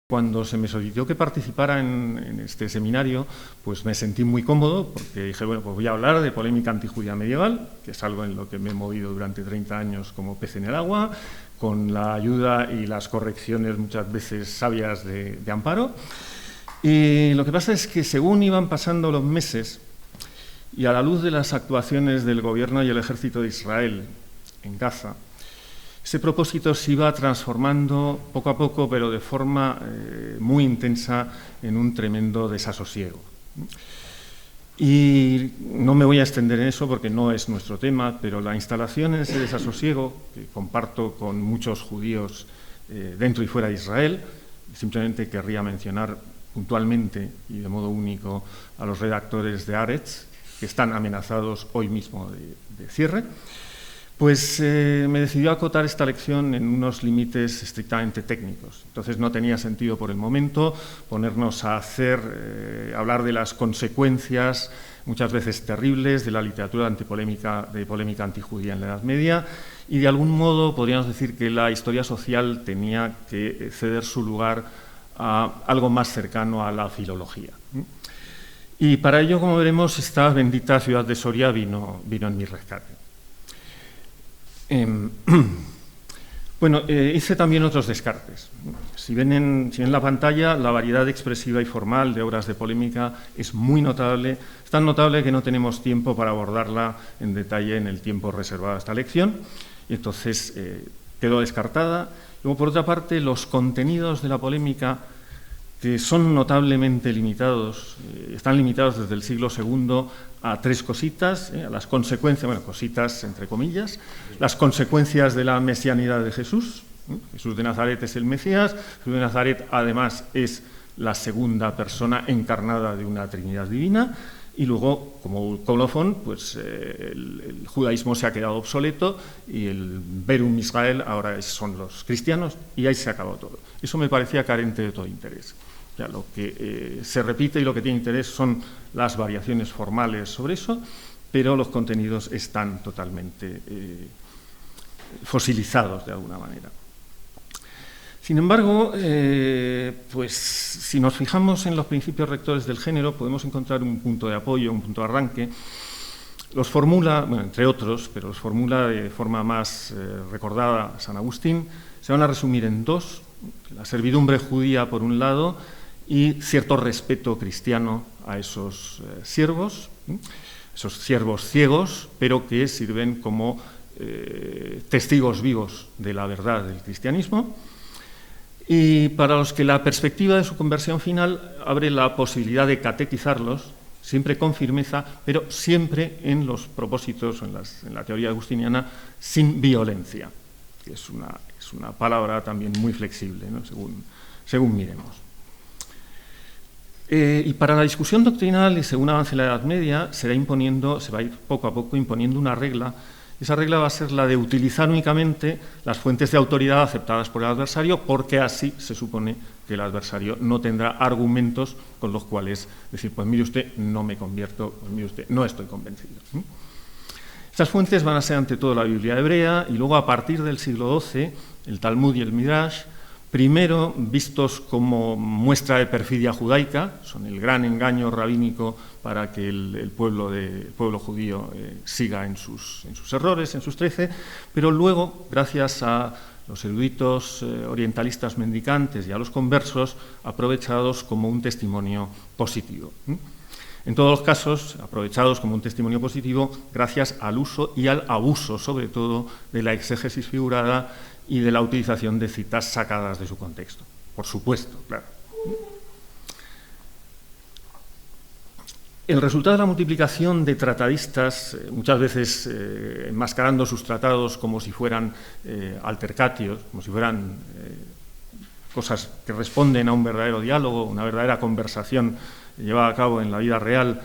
Cuando se me solicitó que participara en este seminario, pues me sentí muy cómodo porque dije, bueno, pues voy a hablar de polémica antijudía medieval, que es algo en lo que me he movido durante 30 años como pez en el agua, con la ayuda y las correcciones muchas veces sabias de Amparo. Y lo que pasa es que según iban pasando los meses y a la luz de las actuaciones del gobierno y el ejército de Israel en Gaza, ese propósito se iba transformando poco a poco, pero de forma muy intensa, en un tremendo desasosiego. Y no me voy a extender en eso porque no es nuestro tema, pero la instalación en ese desasosiego, que comparto con muchos judíos dentro y fuera de Israel, simplemente querría mencionar puntualmente y de modo único a los redactores de Haaretz, que están amenazados hoy mismo de cierre, pues me decidió acotar esta lección en unos límites estrictamente técnicos. Entonces no tenía sentido por el momento ponernos a hablar de las consecuencias, muchas veces terribles, de la literatura de polémica antijudía en la Edad Media, y de algún modo podríamos decir que la historia social tenía que ceder su lugar a algo más cercano a la filología. Y para ello, como veremos, esta bendita ciudad de Soria vino en mi rescate. Bueno, hice también otros descartes. Si ven en la pantalla, la variedad expresiva y formal de obras de polémica es muy notable. Es tan notable que no tenemos tiempo para abordarla en detalle en el tiempo reservado a esta lección. Y entonces quedó descartada. Luego, por otra parte, los contenidos de la polémica, que son notablemente limitados, están limitados desde el siglo II a tres cositas, a las consecuencias, bueno, cositas entre comillas, las consecuencias de la mesianidad de Jesús. Jesús de Nazaret es el Mesías. Jesús de Nazaret, además, es la segunda persona encarnada de una Trinidad divina. Y luego, como colofón, pues el judaísmo se ha quedado obsoleto y el Verum Israel ahora son los cristianos, y ahí se acabó todo. Eso me parecía carente de todo interés. Ya lo que se repite y lo que tiene interés son las variaciones formales sobre eso, pero los contenidos están totalmente fosilizados de alguna manera. Sin embargo, pues si nos fijamos en los principios rectores del género, podemos encontrar un punto de apoyo, un punto de arranque. Los formula, bueno, entre otros, pero los formula de forma más recordada San Agustín. Se van a resumir en dos: la servidumbre judía por un lado y cierto respeto cristiano a esos siervos ciegos, pero que sirven como testigos vivos de la verdad del cristianismo, y para los que la perspectiva de su conversión final abre la posibilidad de catequizarlos, siempre con firmeza, pero siempre en los propósitos, en la teoría agustiniana, sin violencia, que es una palabra también muy flexible, ¿no? según miremos. Y para la discusión doctrinal, y según avance la Edad Media, se va a ir poco a poco imponiendo una regla. Esa regla va a ser la de utilizar únicamente las fuentes de autoridad aceptadas por el adversario, porque así se supone que el adversario no tendrá argumentos con los cuales decir, pues mire usted, no me convierto, pues mire usted, no estoy convencido. Estas fuentes van a ser ante todo la Biblia hebrea, y luego a partir del siglo XII, el Talmud y el Midrash, primero vistos como muestra de perfidia judaica, son el gran engaño rabínico para que el pueblo judío siga en sus errores, en sus 13, pero luego, gracias a los eruditos orientalistas mendicantes y a los conversos, aprovechados como un testimonio positivo. En todos los casos, aprovechados como un testimonio positivo gracias al uso y al abuso, sobre todo, de la exégesis figurada y de la utilización de citas sacadas de su contexto. Por supuesto, claro. El resultado de la multiplicación de tratadistas, muchas veces enmascarando sus tratados como si fueran altercatios, como si fueran cosas que responden a un verdadero diálogo, una verdadera conversación llevada a cabo en la vida real,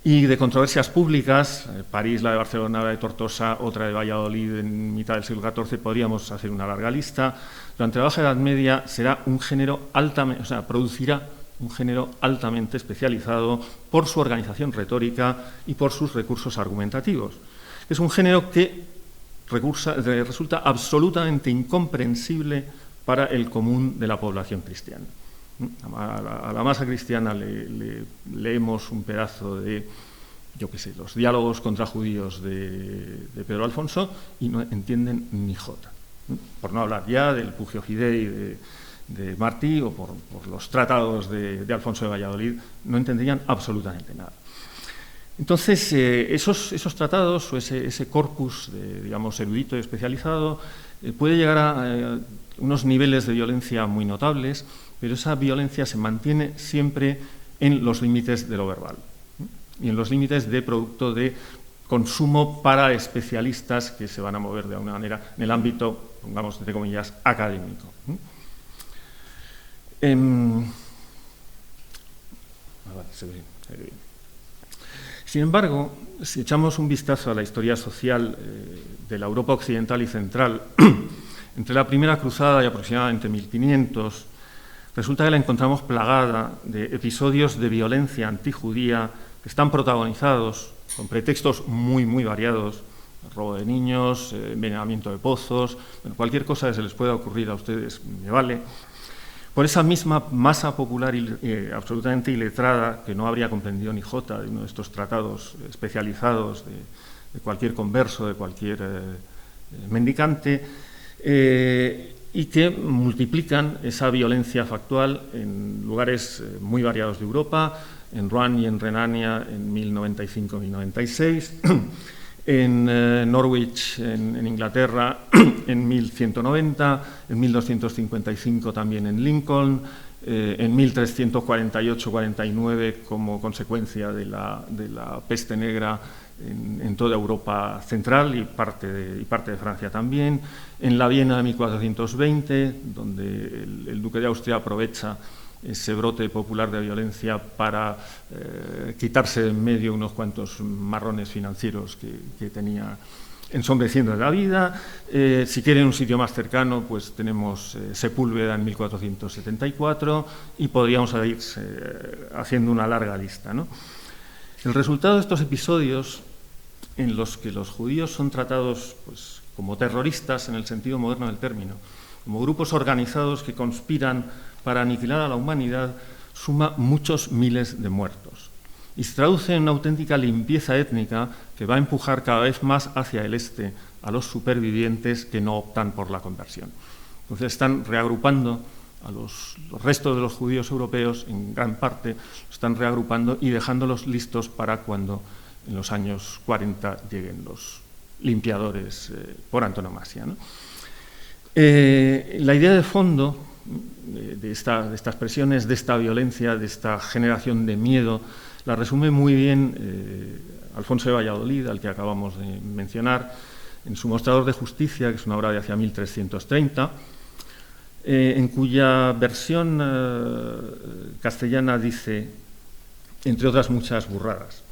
y de controversias públicas, París, la de Barcelona, la de Tortosa, otra de Valladolid en mitad del siglo XIV, podríamos hacer una larga lista. Durante la Baja Edad Media producirá un género altamente especializado por su organización retórica y por sus recursos argumentativos. Es un género que resulta absolutamente incomprensible para el común de la población cristiana. A la masa cristiana le leemos un pedazo de, yo qué sé, los diálogos contra judíos de Pedro Alfonso y no entienden ni jota. Por no hablar ya del Pugio Fidei de Martí o por los tratados de Alfonso de Valladolid, no entenderían absolutamente nada. Entonces, esos tratados o ese corpus, digamos, erudito y especializado, puede llegar a unos niveles de violencia muy notables, pero esa violencia se mantiene siempre en los límites de lo verbal y en los límites de producto de consumo para especialistas que se van a mover de alguna manera en el ámbito, pongamos entre comillas, académico. Se ve bien. Sin embargo, si echamos un vistazo a la historia social de la Europa occidental y central, entre la primera cruzada y aproximadamente 1500, resulta que la encontramos plagada de episodios de violencia antijudía que están protagonizados con pretextos muy, muy variados: robo de niños, envenenamiento de pozos, bueno, cualquier cosa que se les pueda ocurrir a ustedes me vale, por esa misma masa popular absolutamente iletrada que no habría comprendido ni jota de uno de estos tratados especializados de cualquier converso, de cualquier mendicante, y que multiplican esa violencia factual en lugares muy variados de Europa, en Rouen y en Renania en 1095-1096, en Norwich, en Inglaterra, en 1190, en 1255 también en Lincoln, en 1348-49 como consecuencia de la peste negra en toda Europa central y parte de Francia también, en la Viena de 1420, donde el duque de Austria aprovecha ese brote popular de violencia para quitarse de en medio unos cuantos marrones financieros que tenía ensombreciendo la vida. Si quieren un sitio más cercano, pues tenemos Sepúlveda en 1474 y podríamos ir haciendo una larga lista, ¿no? El resultado de estos episodios, en los que los judíos son tratados pues, como terroristas en el sentido moderno del término, como grupos organizados que conspiran para aniquilar a la humanidad, suma muchos miles de muertos y se traduce en una auténtica limpieza étnica que va a empujar cada vez más hacia el este a los supervivientes que no optan por la conversión. Entonces están reagrupando a los restos de los judíos europeos, en gran parte, están reagrupando y dejándolos listos para cuando en los años 40 lleguen los limpiadores por antonomasia, ¿no? La idea de fondo de estas presiones, de esta violencia, de esta generación de miedo, la resume muy bien Alfonso de Valladolid, al que acabamos de mencionar, en su Mostrador de Justicia, que es una obra de hacia 1330, en cuya versión castellana dice, entre otras muchas burradas,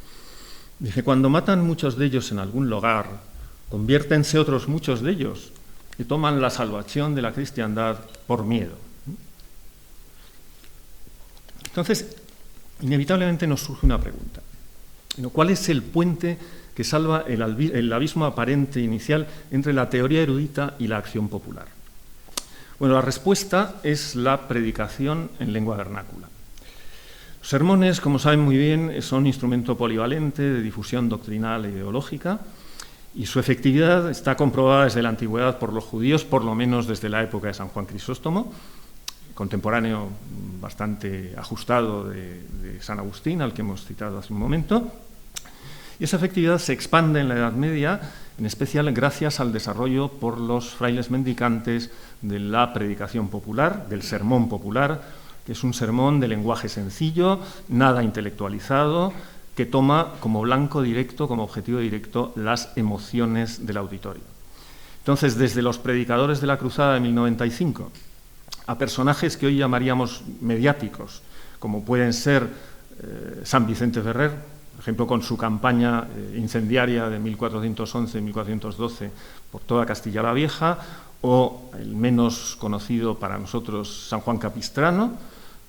dice: cuando matan muchos de ellos en algún lugar, conviértense otros muchos de ellos que toman la salvación de la cristiandad por miedo. Entonces, inevitablemente nos surge una pregunta. ¿Cuál es el puente que salva el abismo aparente inicial entre la teoría erudita y la acción popular? Bueno, la respuesta es la predicación en lengua vernácula. Los sermones, como saben muy bien, son un instrumento polivalente de difusión doctrinal e ideológica, y su efectividad está comprobada desde la antigüedad por los judíos, por lo menos desde la época de San Juan Crisóstomo, contemporáneo bastante ajustado de San Agustín, al que hemos citado hace un momento. Y esa efectividad se expande en la Edad Media, en especial gracias al desarrollo por los frailes mendicantes de la predicación popular, del sermón popular, que es un sermón de lenguaje sencillo, nada intelectualizado, que toma como blanco directo, como objetivo directo, las emociones del auditorio. Entonces, desde los predicadores de la Cruzada de 1095 a personajes que hoy llamaríamos mediáticos, como pueden ser San Vicente Ferrer, por ejemplo, con su campaña incendiaria de 1411-1412 por toda Castilla la Vieja, o el menos conocido para nosotros San Juan Capistrano,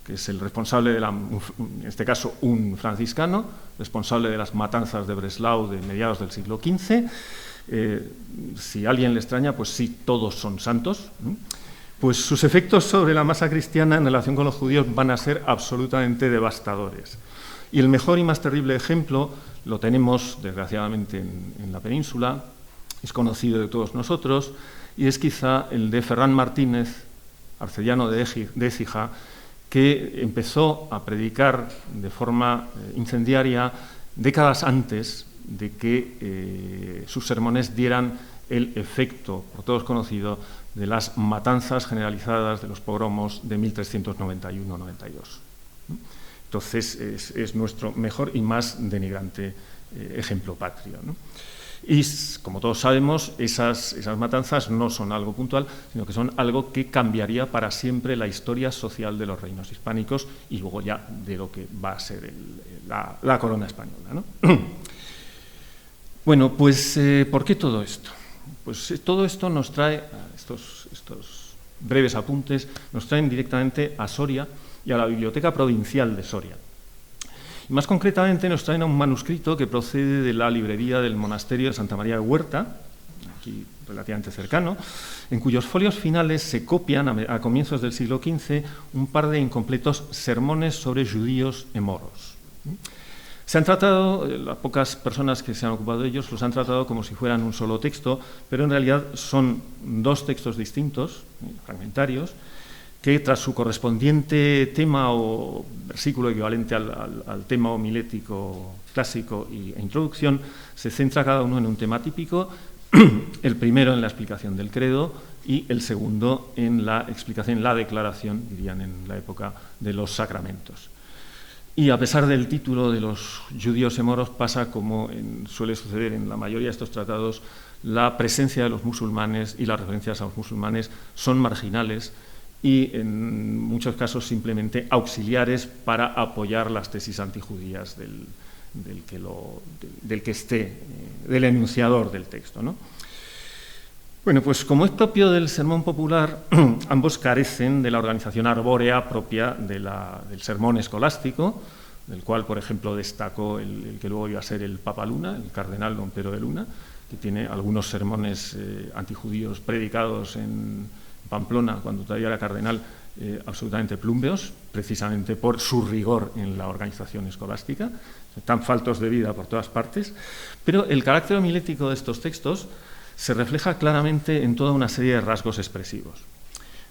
que es el responsable en este caso un franciscano, responsable de las matanzas de Breslau de mediados del siglo XV. Si a alguien le extraña, pues sí, todos son santos. pues sus efectos sobre la masa cristiana en relación con los judíos van a ser absolutamente devastadores. Y el mejor y más terrible ejemplo lo tenemos, desgraciadamente, en la península, es conocido de todos nosotros, y es quizá el de Ferran Martínez, arcediano de Écija, que empezó a predicar de forma incendiaria décadas antes de que sus sermones dieran el efecto, por todos conocido, de las matanzas generalizadas de los pogromos de 1391-92. Entonces, es nuestro mejor y más denigrante ejemplo patrio, ¿no? Y, como todos sabemos, esas matanzas no son algo puntual, sino que son algo que cambiaría para siempre la historia social de los reinos hispánicos y luego ya de lo que va a ser la corona española, ¿no? Bueno, pues, ¿por qué todo esto? Pues todo esto nos trae, estos breves apuntes, nos traen directamente a Soria y a la Biblioteca Provincial de Soria. Y más concretamente nos traen a un manuscrito que procede de la librería del monasterio de Santa María de Huerta, aquí relativamente cercano, en cuyos folios finales se copian a comienzos del siglo XV un par de incompletos sermones sobre judíos y moros. Se han tratado, las pocas personas que se han ocupado de ellos los han tratado como si fueran un solo texto, pero en realidad son dos textos distintos, fragmentarios, que tras su correspondiente tema o versículo equivalente al tema homilético clásico e introducción, se centra cada uno en un tema típico, el primero en la explicación del credo y el segundo en la explicación, la declaración, dirían en la época, de los sacramentos. Y a pesar del título de los judíos y moros, pasa como suele suceder en la mayoría de estos tratados, la presencia de los musulmanes y las referencias a los musulmanes son marginales y en muchos casos simplemente auxiliares para apoyar las tesis antijudías del enunciador del texto, ¿no? Bueno, pues como es propio del sermón popular, ambos carecen de la organización arbórea propia del sermón escolástico, del cual, por ejemplo, destacó el que luego iba a ser el Papa Luna, el cardenal don Pedro de Luna, que tiene algunos sermones antijudíos predicados en Pamplona, cuando todavía era cardenal, absolutamente plúmbeos, precisamente por su rigor en la organización escolástica, tan faltos de vida por todas partes. Pero el carácter homilético de estos textos se refleja claramente en toda una serie de rasgos expresivos.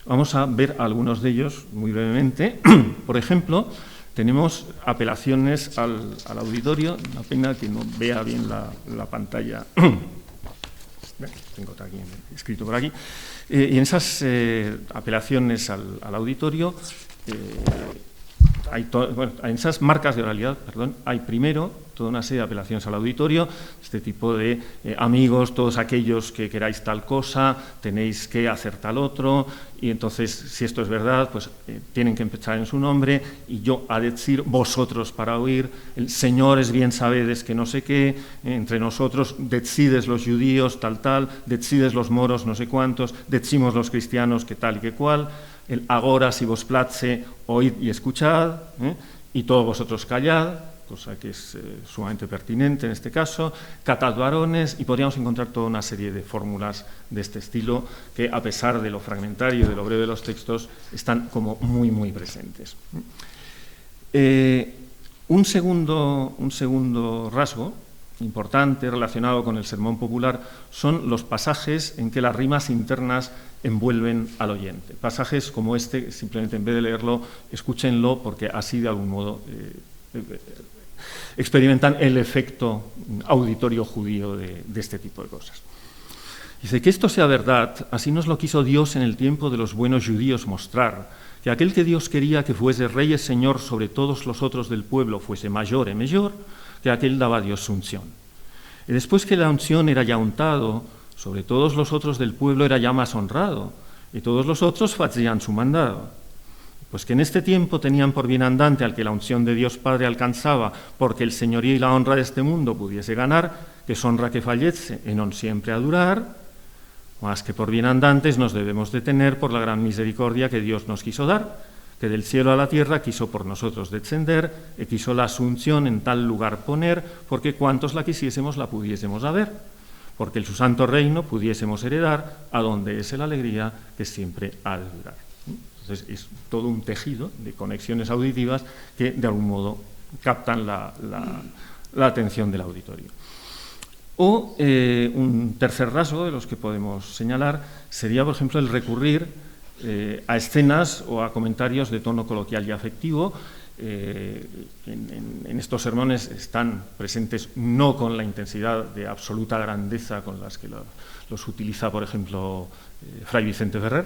Vamos a ver algunos de ellos muy brevemente. Por ejemplo, tenemos apelaciones al auditorio, una pena que no vea bien la pantalla. Tengo aquí escrito por aquí. Y en esas apelaciones al auditorio, en esas marcas de oralidad, hay primero toda una serie de apelaciones al auditorio, este tipo de amigos, todos aquellos que queráis tal cosa, tenéis que hacer tal otro, y entonces, si esto es verdad, pues tienen que empezar en su nombre, y yo a decir vosotros para oír, el Señor es bien sabedes que no sé qué, entre nosotros decides los judíos tal, decides los moros no sé cuántos, decimos los cristianos que tal y que cual, el agora si vos place, oíd y escuchad, y todos vosotros callad, cosa que es sumamente pertinente en este caso, catad varones, y podríamos encontrar toda una serie de fórmulas de este estilo que, a pesar de lo fragmentario y de lo breve de los textos, están como muy, muy presentes. Un segundo rasgo importante relacionado con el sermón popular son los pasajes en que las rimas internas envuelven al oyente. Pasajes como este, simplemente en vez de leerlo, escúchenlo porque así de algún modo experimentan el efecto auditorio judío de este tipo de cosas. Dice que esto sea verdad, así nos lo quiso Dios en el tiempo de los buenos judíos mostrar, que aquel que Dios quería que fuese rey y señor sobre todos los otros del pueblo fuese mayor y mayor, que aquel daba Dios su unción. Y después que la unción era ya untado, sobre todos los otros del pueblo era ya más honrado, y todos los otros hacían su mandado. Pues que en este tiempo tenían por bienandante al que la unción de Dios Padre alcanzaba, porque el señorío y la honra de este mundo pudiese ganar, que es honra que fallece y non siempre a durar, más que por bienandantes nos debemos detener por la gran misericordia que Dios nos quiso dar, que del cielo a la tierra quiso por nosotros descender, y quiso la asunción en tal lugar poner, porque cuantos la quisiésemos la pudiésemos haber. porque el su santo reino pudiésemos heredar, a donde es la alegría que siempre ha de durar. Entonces, es todo un tejido de conexiones auditivas que, de algún modo, captan la atención del auditorio. O un tercer rasgo de los que podemos señalar sería, por ejemplo, el recurrir a escenas o a comentarios de tono coloquial y afectivo. En estos sermones están presentes no con la intensidad de absoluta grandeza con las que los utiliza, por ejemplo, Fray Vicente Ferrer,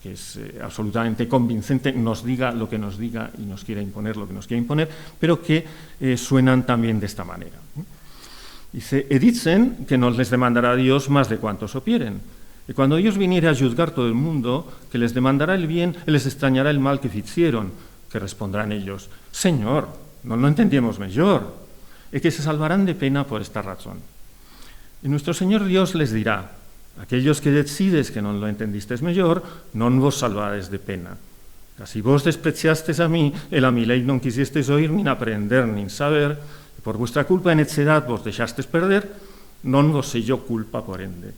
que es absolutamente convincente, nos diga lo que nos diga y nos quiera imponer lo que nos quiera imponer, pero que suenan también de esta manera. Dice, e dicen que nos les demandará Dios más de cuantos opieren. Y cuando Dios viniere a juzgar todo el mundo, que les demandará el bien y les extrañará el mal que hicieron, que responderán ellos, Señor, no lo entendemos mejor, y que se salvarán de pena por esta razón. Y nuestro Señor Dios les dirá, aquellos que decides que no lo entendistes mejor, non vos salvades de pena. Casi vos despreciastes a mí, a mi ley non quisistes oír, ni aprender, ni saber, y por vuestra culpa en necedad vos dejasteis perder, non vos sé yo culpa por ende.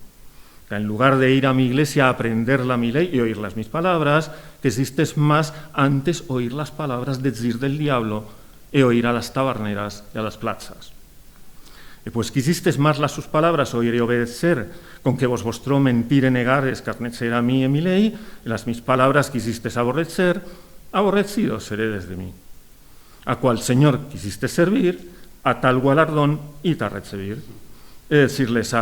Que en lugar de ir a mi iglesia a aprender la mi ley y oír las mis palabras, que existes más antes oír las palabras de decir del diablo e oír a las taberneras y a las plazas. Y pues quisistes más las sus palabras oír y obedecer, con que vos mostró mentir y negar, escarnecer a mí y mi ley, y las mis palabras quisistes aborrecer, aborrecidos seréis de mí. A cual Señor quisiste servir, a tal galardón y te recibir. Es decirles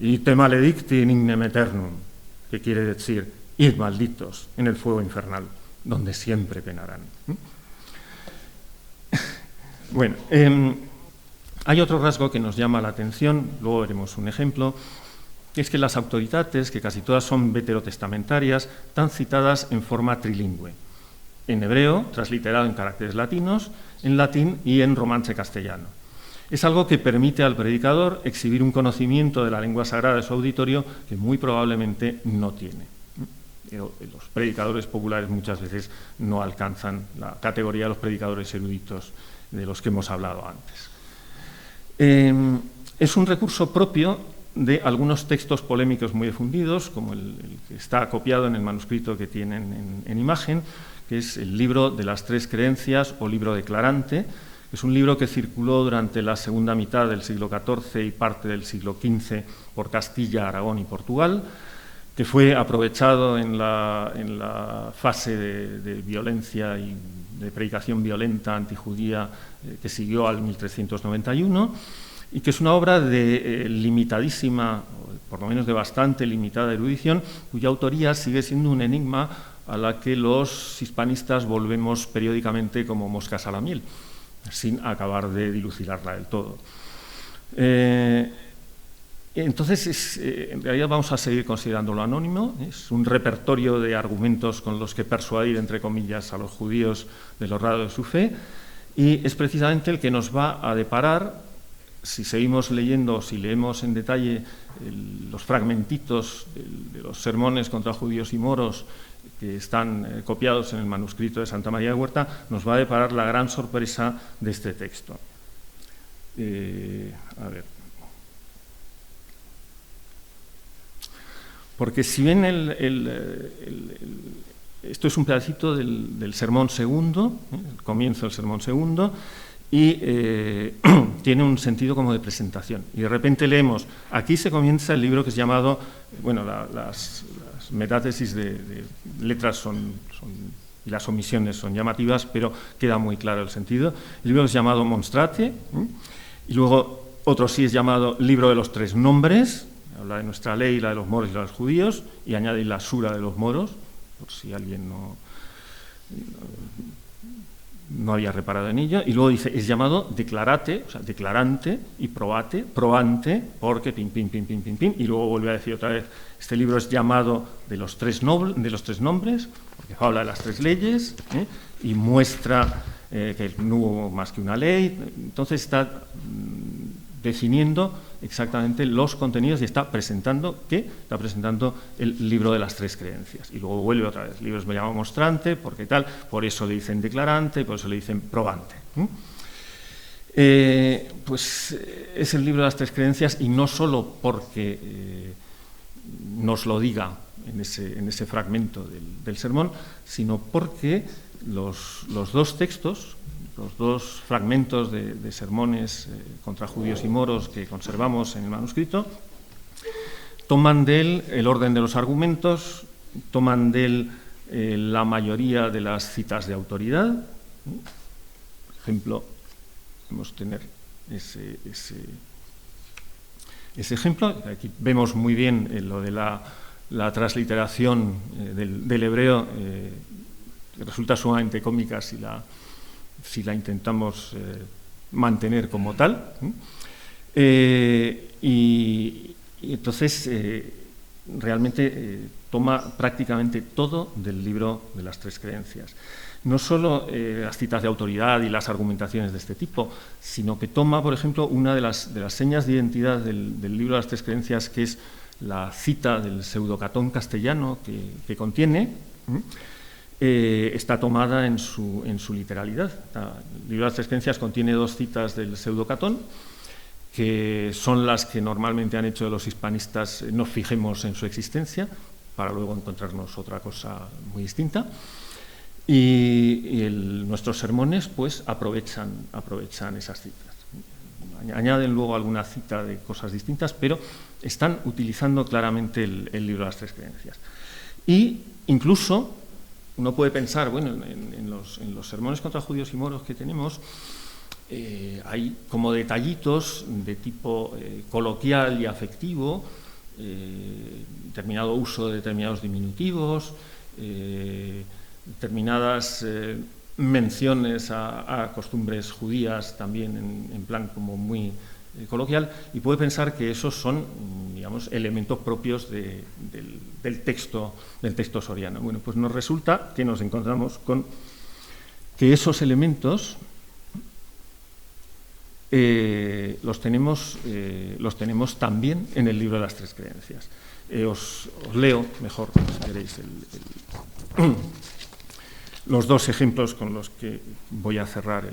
y te maledicti in ignem eternum, que quiere decir, id malditos en el fuego infernal, donde siempre penarán. Bueno, hay otro rasgo que nos llama la atención, luego veremos un ejemplo, que es que las autoridades, que casi todas son veterotestamentarias, están citadas en forma trilingüe, en hebreo, transliterado en caracteres latinos, en latín y en romance castellano. Es algo que permite al predicador exhibir un conocimiento de la lengua sagrada de su auditorio que muy probablemente no tiene. Los predicadores populares muchas veces no alcanzan la categoría de los predicadores eruditos de los que hemos hablado antes. Es un recurso propio de algunos textos polémicos muy difundidos, como el que está copiado en el manuscrito que tienen en imagen, que es el libro de las tres creencias o libro declarante. Es un libro que circuló durante la segunda mitad del siglo XIV y parte del siglo XV por Castilla, Aragón y Portugal, que fue aprovechado en la fase de violencia y de predicación violenta antijudía que siguió al 1391, y que es una obra de limitadísima, por lo menos de bastante limitada erudición, cuya autoría sigue siendo un enigma a la que los hispanistas volvemos periódicamente como moscas a la miel, sin acabar de dilucidarla del todo. Entonces, en realidad vamos a seguir considerándolo anónimo, es un repertorio de argumentos con los que persuadir, entre comillas, a los judíos de lo raro de su fe, y es precisamente el que nos va a deparar, si seguimos leyendo, si leemos en detalle los fragmentitos de los sermones contra judíos y moros que están copiados en el manuscrito de Santa María de Huerta, nos va a deparar la gran sorpresa de este texto. A ver. Porque si bien esto es un pedacito del sermón segundo, el comienzo del sermón segundo, y tiene un sentido como de presentación. Y de repente leemos, aquí se comienza el libro que es llamado, bueno, las metátesis de letras y las omisiones son llamativas, pero queda muy claro el sentido. El libro es llamado Monstrate, y luego otro sí es llamado Libro de los Tres Nombres, habla de nuestra ley, la de los moros y la de los judíos, y añade la sura de los moros, por si alguien no había reparado en ello, y luego dice, es llamado declarate, o sea, declarante, y probate, probante, porque pim, pim, pim, pim, pim, pim, y luego vuelve a decir otra vez, este libro es llamado de los tres nombres, porque habla de las tres leyes, y muestra que no hubo más que una ley, entonces está definiendo exactamente los contenidos y está presentando el libro de las tres creencias. Y luego vuelve otra vez, el libro me llama mostrante, porque tal, por eso le dicen declarante, por eso le dicen probante. Pues es el libro de las tres creencias, y no solo porque nos lo diga en ese fragmento del sermón, sino porque los dos textos, los dos fragmentos de sermones contra judíos y moros que conservamos en el manuscrito, toman de él el orden de los argumentos, toman de él la mayoría de las citas de autoridad. Por ejemplo, podemos tener ese ejemplo. Aquí vemos muy bien lo de la transliteración del hebreo, que resulta sumamente cómica si la intentamos mantener como tal. Y entonces realmente toma prácticamente todo del libro de las tres creencias. No solo las citas de autoridad y las argumentaciones de este tipo, sino que toma, por ejemplo, una de las señas de identidad del libro de las tres creencias, que es la cita del pseudocatón castellano que contiene, está tomada en su literalidad. El libro de las tres creencias contiene dos citas del pseudocatón, que son las que normalmente han hecho de los hispanistas nos fijemos en su existencia, para luego encontrarnos otra cosa muy distinta. Y nuestros sermones pues aprovechan esas citas. Añaden luego alguna cita de cosas distintas, pero están utilizando claramente el libro de las tres creencias. Y incluso uno puede pensar, bueno, en los sermones contra judíos y moros que tenemos, hay como detallitos de tipo coloquial y afectivo, determinado uso de determinados diminutivos, determinadas menciones a costumbres judías también en plan como muy coloquial, y puede pensar que esos son, digamos, elementos propios del texto soriano. Bueno, pues nos resulta que nos encontramos con que esos elementos los tenemos también en el libro de las tres creencias. Os leo mejor, si queréis, los dos ejemplos con los que voy a cerrar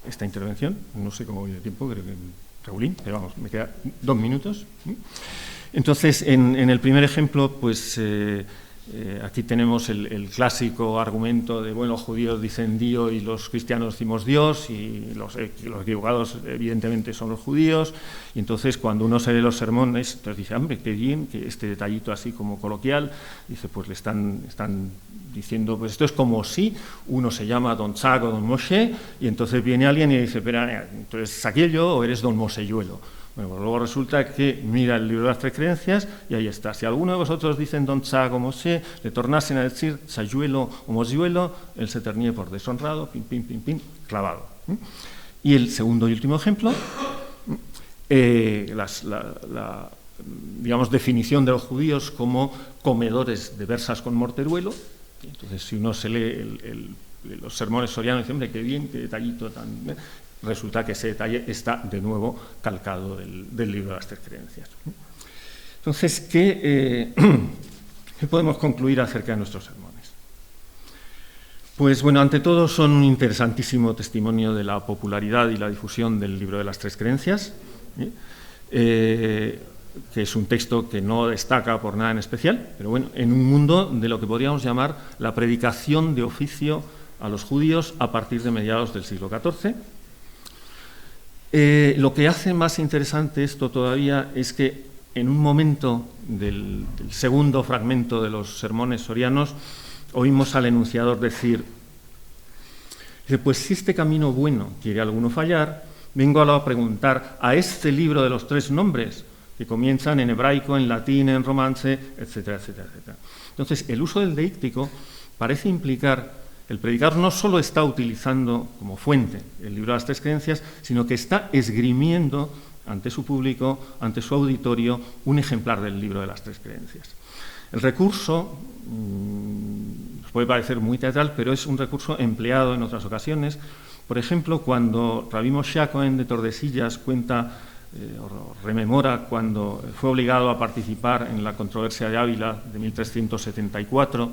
esta intervención. No sé cómo voy de tiempo, creo que Raulín, pero vamos, me quedan 2 minutos. Entonces, en el primer ejemplo, pues aquí tenemos el clásico argumento de, bueno, los judíos dicen Dios y los cristianos decimos Dios, y los equivocados evidentemente son los judíos, y entonces cuando uno se lee los sermones, entonces dice, hombre, qué bien, que este detallito así como coloquial, dice, pues le están diciendo, pues esto es como si uno se llama Don Chac o Don Moshe, y entonces viene alguien y dice, espera, ¿tú eres aquello o eres Don Moseyuelo? Bueno, pues luego resulta que mira el libro de las tres creencias y ahí está. Si alguno de vosotros dicen Don Chac o Moshe, le tornasen a decir Sayuelo o Moseyuelo, él se ternie por deshonrado, pim, pim, pim, pim, clavado. Y el segundo y último ejemplo, digamos, definición de los judíos como comedores de versas con morteruelo. Entonces, si uno se lee los sermones sorianos, dice, hombre, qué bien, qué detallito tan... Resulta que ese detalle está de nuevo calcado del libro de las tres creencias. Entonces, ¿qué podemos concluir acerca de nuestros sermones? Pues bueno, ante todo son un interesantísimo testimonio de la popularidad y la difusión del libro de las tres creencias, que es un texto que no destaca por nada en especial, pero bueno, en un mundo de lo que podríamos llamar la predicación de oficio a los judíos a partir de mediados del siglo XIV. Lo que hace más interesante esto todavía es que en un momento del segundo fragmento de los sermones sorianos oímos al enunciador decir, pues si este camino bueno quiere alguno fallar, vengo a preguntar a este libro de los tres nombres que comienzan en hebraico, en latín, en romance, etcétera, etcétera, etcétera. Entonces, el uso del deíctico parece implicar el predicador no solo está utilizando como fuente el libro de las tres creencias, sino que está esgrimiendo ante su público, ante su auditorio, un ejemplar del libro de las tres creencias. El recurso puede parecer muy teatral, pero es un recurso empleado en otras ocasiones. Por ejemplo, cuando Rabí Moshe Cohen de Tordesillas cuenta o rememora cuando fue obligado a participar en la controversia de Ávila de 1374,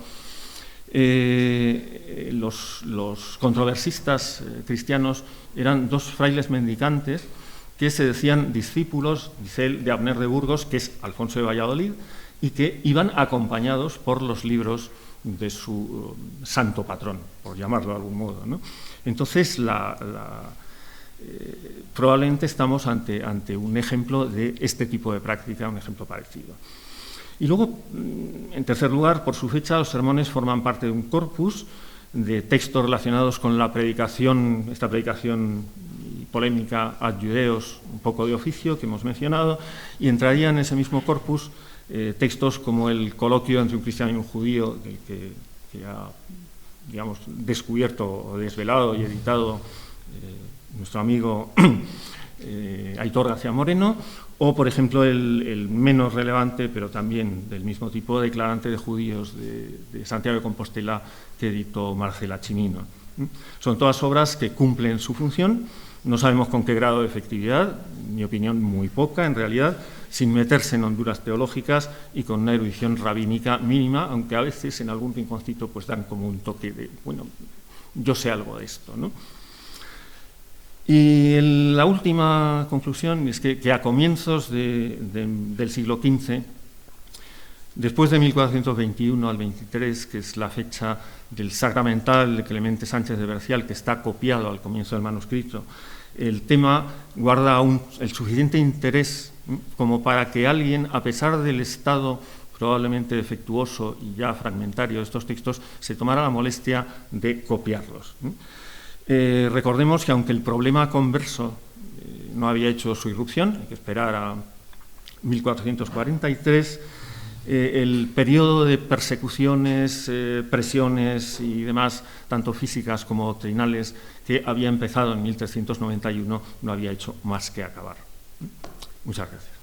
los los controversistas cristianos eran dos frailes mendicantes que se decían discípulos, dice él, de Abner de Burgos, que es Alfonso de Valladolid, y que iban acompañados por los libros de su santo patrón, por llamarlo de algún modo, ¿no? Entonces, probablemente estamos ante un ejemplo de este tipo de práctica, un ejemplo parecido. Y luego, en tercer lugar, por su fecha, los sermones forman parte de un corpus de textos relacionados con la predicación, esta predicación polémica ad judeos, un poco de oficio que hemos mencionado, y entrarían en ese mismo corpus textos como el coloquio entre un cristiano y un judío, que ha, digamos, descubierto o desvelado y editado nuestro amigo Aitor García Moreno, o, por ejemplo, el menos relevante, pero también del mismo tipo, Declarante de Judíos de Santiago de Compostela, que editó Marcela Chinino. Son todas obras que cumplen su función, no sabemos con qué grado de efectividad, en mi opinión muy poca en realidad, sin meterse en honduras teológicas y con una erudición rabínica mínima, aunque a veces en algún rinconcito pues dan como un toque de, bueno, yo sé algo de esto, ¿no? Y la última conclusión es que a comienzos del siglo XV, después de 1421 al 23, que es la fecha del sacramental de Clemente Sánchez de Bercial, que está copiado al comienzo del manuscrito, el tema guarda el suficiente interés como para que alguien, a pesar del estado probablemente defectuoso y ya fragmentario de estos textos, se tomara la molestia de copiarlos. Recordemos que aunque el problema converso no había hecho su irrupción, hay que esperar a 1443, el periodo de persecuciones, presiones y demás, tanto físicas como doctrinales, que había empezado en 1391, no había hecho más que acabar. Muchas gracias.